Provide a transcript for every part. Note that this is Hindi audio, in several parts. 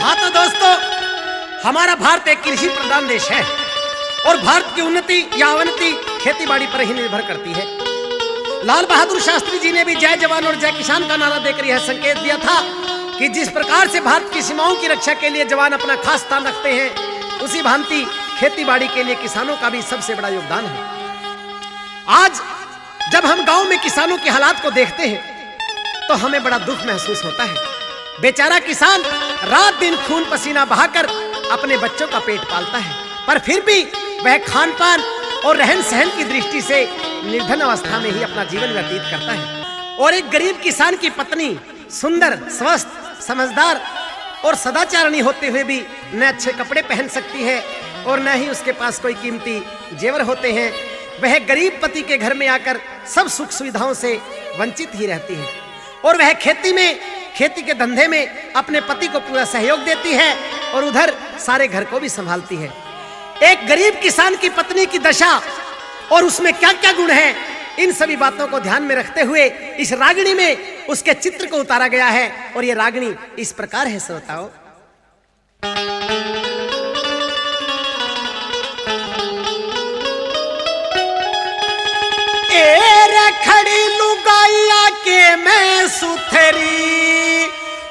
हाँ तो दोस्तों, हमारा भारत एक कृषि प्रधान देश है और भारत की उन्नति या अवनति खेती बाड़ी पर ही निर्भर करती है। लाल बहादुर शास्त्री जी ने भी जय जवान और जय किसान का नारा देकर यह संकेत दिया था कि जिस प्रकार से भारत की सीमाओं की रक्षा के लिए जवान अपना खास स्थान रखते हैं, उसी भांति खेती बाड़ी के लिए किसानों का भी सबसे बड़ा योगदान है। आज जब हम गांव में किसानों के हालात को देखते हैं तो हमें बड़ा दुख महसूस होता है। बेचारा किसान रात दिन खून पसीना बहाकर अपने बच्चों का पेट पालता है, पर फिर भी वह खान पान और रहन सहन की दृष्टि से निर्धन अवस्था में ही अपना जीवन व्यतीत करता है। और एक गरीब किसान की पत्नी सुंदर, स्वस्थ, समझदार और सदाचारणी होते हुए भी न अच्छे कपड़े पहन सकती है और न ही उसके पास कोई कीमती जेवर होते हैं। वह गरीब पति के घर में आकर सब सुख सुविधाओं से वंचित ही रहती है और वह खेती के धंधे में अपने पति को पूरा सहयोग देती है और उधर सारे घर को भी संभालती है। एक गरीब किसान की पत्नी की दशा और उसमें क्या क्या गुण हैं, इन सभी बातों को ध्यान में रखते हुए इस रागिणी में उसके चित्र को उतारा गया है और ये रागिणी इस प्रकार है। श्रोताओं, ए खड़ी लुगाइया के मैं सुथरी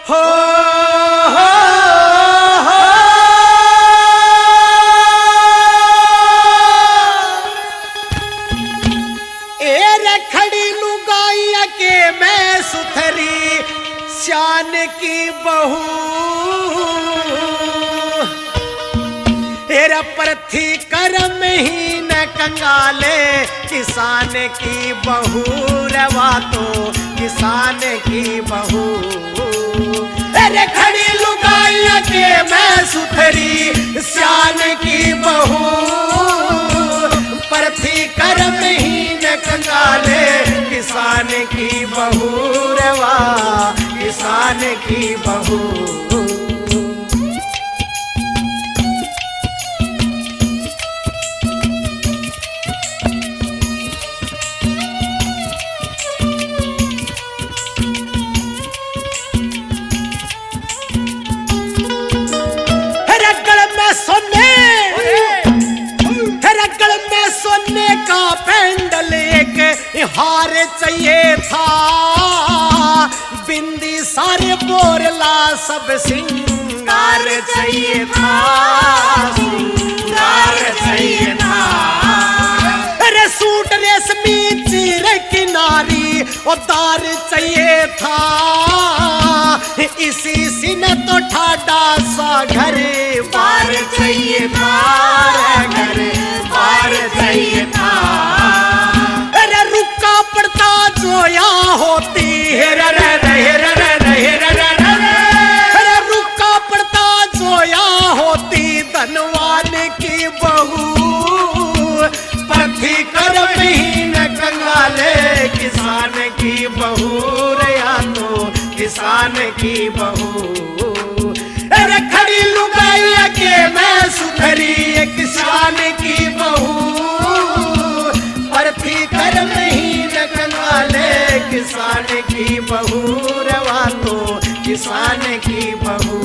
हो, खड़ी लुगाइया के मैं सुथरी शान की बहू, तेरा प्रथी कर्म ही न कंगाले किसान की बहू, रवा तो किसान की बहू। अरे खड़ी लुगाइया के मैं सुथरी शान की बहू, प्रथी कर्म ही न कंगाले किसान की बहू, रवा किसान की बहू। सोने का पेंडल एक हार चाहिए था, बिंदी सारे बोरला सब सिंगार चाहिए था, सिंगार चाहिए था। अरे सूट रेशमी चीर किनारी और दार चाहिए था, इसी सीने तो ठाडा सा घर बार चाहिए था, घर बार चाहिए था। अरे रुका पड़ता जो यहाँ होती है, अरे रुका पड़ता जो यहाँ होती धनवान की बहू, प्रथी कर्म ही न कंगाले किसान की बहू, या तो किसान की बहू। अरे खड़ी लुगाइया के मैं सुथरी किसान की बहू, प्रथी कर्म ही न कंगाले किसान की बहू, रवा तो किसान की बहू।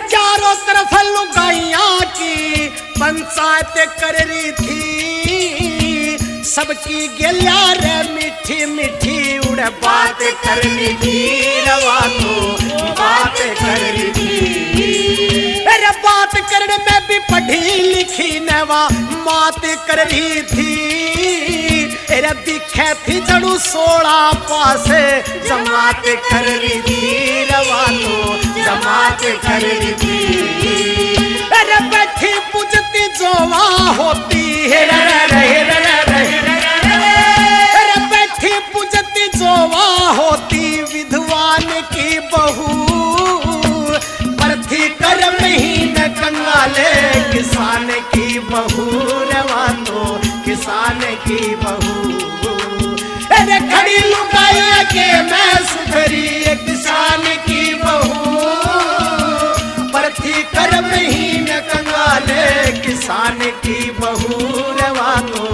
चारों तरफ लुगाइयां की पंचायत कर रही थी, सबकी गेलिया रे मीठी मीठी उड़ बात कर रही थी, रवा तो बात कर रही थी। अरे बात करने में भी पढ़ी लिखी नवा बात कर रही थी, अरे दिखे थी जड़ू 16 पास जमात कर रही थी, रवा तो जमात कर रही थी। अरे बैठी पूजती जोवा होती है, अरे बैठी पूजती जोवा होती विधवान की बहू, प्रथी कर्म ही न कंगाले की बहू। अरे खड़ी लुगाई के मैं सुधरी किसान की बहू, परथी कर्म ही न कंगाले किसान की बहू, रवा तो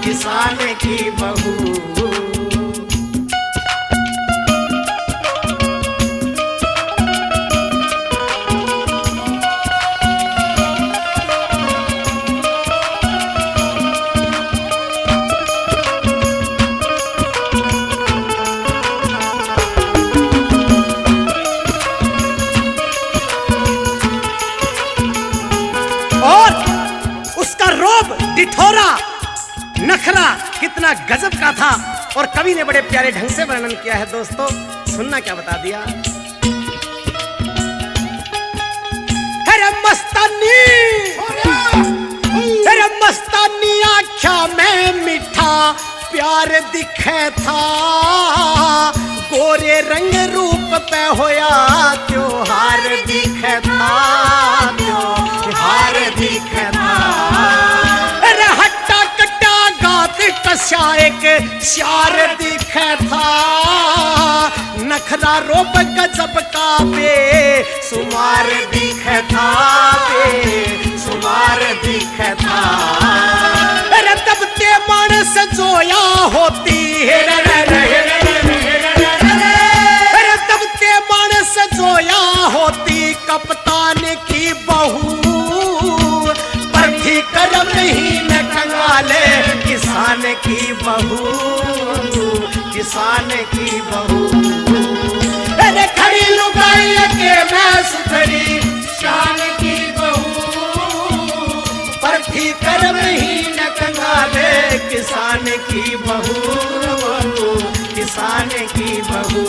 किसान की बहू। डिठोरा नखरा कितना गजब का था और कवि ने बड़े प्यारे ढंग से वर्णन किया है दोस्तों, सुनना क्या बता दिया। अरे मस्तानी आख्या में मीठा प्यार दिखे था, गोरे रंग रूप पे होया त्योहार दिखे था, त्योहार दिखे था। कस्या एक श्यार दिखे था, नखरा रोब गजब का बे सुमार दिखे था, बे सुमार दिखे था। अरे तब ते मानस जोया होती है, अरे तब ते मानस जोया होती कप्तान की बहू, परथी कर्म ही न कंगाले किसान की बहू, किसान की बहू। अरे खड़ी लुगाई के मैं सुधरी शान की बहू, परथी कर्म ही न कंगाले किसान की बहू, किसान की बहू।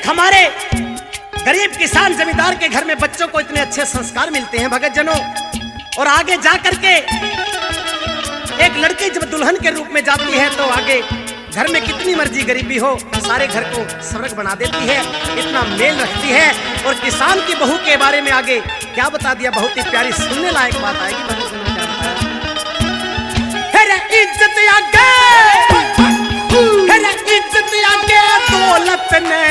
हमारे गरीब किसान जमींदार के घर में बच्चों को इतने अच्छे संस्कार मिलते हैं भगत जनों, और आगे जा करके एक लड़की जब दुल्हन के रूप में जाती है तो आगे घर में कितनी मर्जी गरीबी हो सारे घर को स्वर्ग बना देती है, इतना मेल रखती है। और किसान की बहू के बारे में आगे क्या बता दिया, बहुत ही प्यारी सुनने लायक बात आएगी भगत जनों। इज्जत आगे दौलत ने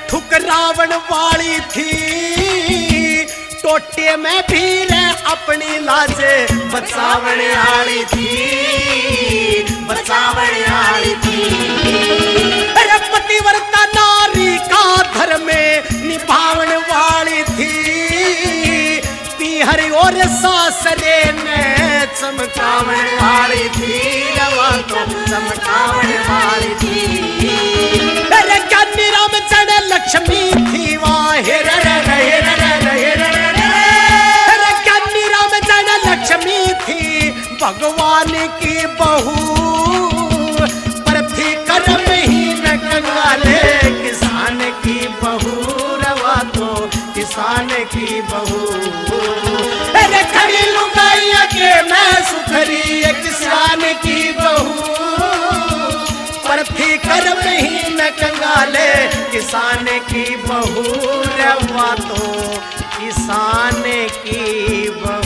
ठुकरावन वाली थी, टोटे में भी अपनी लाजे बचावन वाली थी, बचावन वाली थी। अरे पतिव्रता नारी का धर्म निभावन वाली थी, पीहर और सासरे ने चमकावन वाली थी, रवा तो चमकावन वाली थी। अरे ज्ञानी राम चढ़ लक्ष्मी थी वाहे, अरे ज्ञानी राम चढ़ लक्ष्मी थी भगवान की बहू, परथी कर्म ही न कंगाले किसान की बहू, रवा तो किसान की बहू। अरे खड़ी लुगाई के मैं सुधरी किसान की बहू, परथी कर्म ही न कंगाले किसान की बहू, रवा तो किसान की बहू।